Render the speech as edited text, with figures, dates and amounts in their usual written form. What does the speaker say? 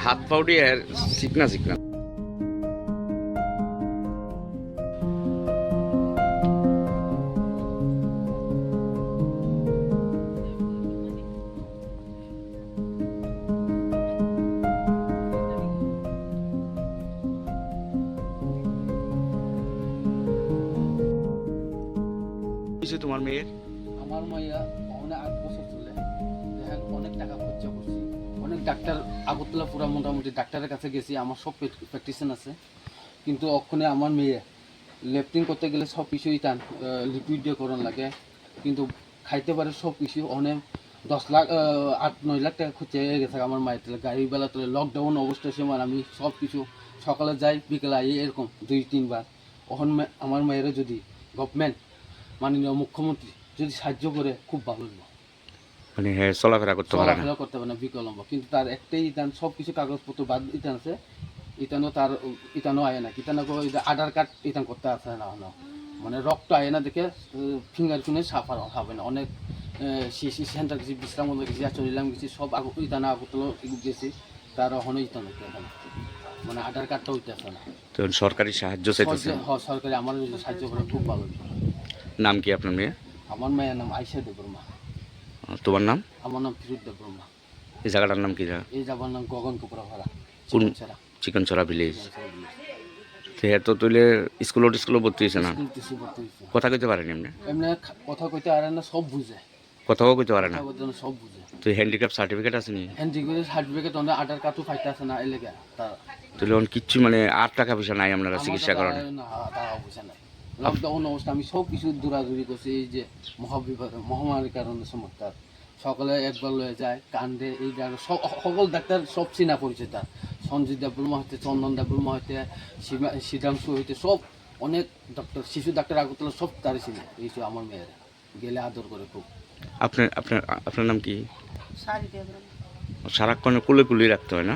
হাত পাও দিয়ে চিকনা চিকনা। তোমার মেয়ের? আমার মাইয়া অনেক 8 বছর চলে, দেখেন অনেক টাকা খরচা করছি, অনেক ডাক্তার আগরতলা পুরা মোটামুটি ডাক্তারের কাছে গেছি, আমার সব প্র্যাকটিশন আছে, কিন্তু ওখানে আমার মেয়ে লেফটিং করতে গেলে সব কিছুই টান লিকুইড দিয়ে করণ লাগে, কিন্তু খাইতে পারে সব কিছু অনেক 10 লাখ 8-9 লাখ টাকা খরচা হয়ে গেছে আমার মায়ের তেলে। গাড়ি বেলা তোলে লকডাউন অবস্থায় সময় আমি সব কিছু সকালে যাই বিকেলে আই, এরকম 2-3 বার। ওখান আমার মায়েরা যদি গভর্নমেন্ট মাননীয় মুখ্যমন্ত্রী যদি সাহায্য করে খুব ভালো হলো। মানে হ্যাঁ চলাফেরা করতে পারে না, চলাফেরা করতে পারে না বিকলম্ব, কিন্তু তার একটাই ইতান সব কিছু কাগজপত্র বাদ ইতান আছে, ইতানো তার ইতানো আয় না, ইতানো আধার কার্ড ইতান করতে আসে না, মানে রক্ত আয় না দেখে ফিঙ্গার কিনে সাফার হবে না। অনেক সিসি সেন্টার গেছি, বিশ্রাম গেছি, চলিলাম গেছি, সব ইতানো আগরতলা গেছি, তার হনো ইতানো মানে আধার কার্ডটা হইতে আসে না। তো সরকারি সাহায্য চাইতেছে? সরকারি আমার সাহায্য করে খুব ভালো। নাম কি আপনার মেয়ে? আমার মায়ের নাম আয়শা দেববর্মা। তোমার নাম? আমার নাম ফিরোজ দেববর্মা। এই জায়গাটার নাম কি? এই যাবার নাম গগন কুপুরা ভাড়া, কোন? ছাড়া চিকনছড়া ভিলেজ। তো তুলে স্কুলে ভর্তি হয়েছে না? কথা কইতে পারেনি এমনি? এমনি কথা কইতে পারে না, সব বুঝে, কথাও কইতে পারে না, সব বুঝে। তো হ্যান্ডিক্যাপ সার্টিফিকেট আছে নি? হ্যান্ডিক্যাপ সার্টিফিকেট অনেক আধার কার্ডও ফাইতে আছে না, এলাকা তার তুলে কিচ্ছু মানে আর টাকা পয়সা নাই আপনারা চিকিৎসা করেন? না, টাকা পয়সা নাই। লকডাউন অবস্থা আমি সব কিছু দৌড়াদৌড়ি করছি, এই যে মহামারীর কারণে সমস্যার সকালে একবার লয়ে যায় কান্দে, এই কারণে সকল ডাক্তার সব চিনা পরিচয় তার, সঞ্জিত দেববর্মা হইতে, চন্দন দেববর্মা হইতে, সিদ্ধাংশু হইতে, সব অনেক ডাক্তার, শিশু ডাক্তার আগরতলা সব তারই চিনে। এই আমার মেয়েরা গেলে আদর করে খুব। আপনার আপনার আপনার নাম কি? সারাক্ষণ কুলে কুলি রাখতে হয় না?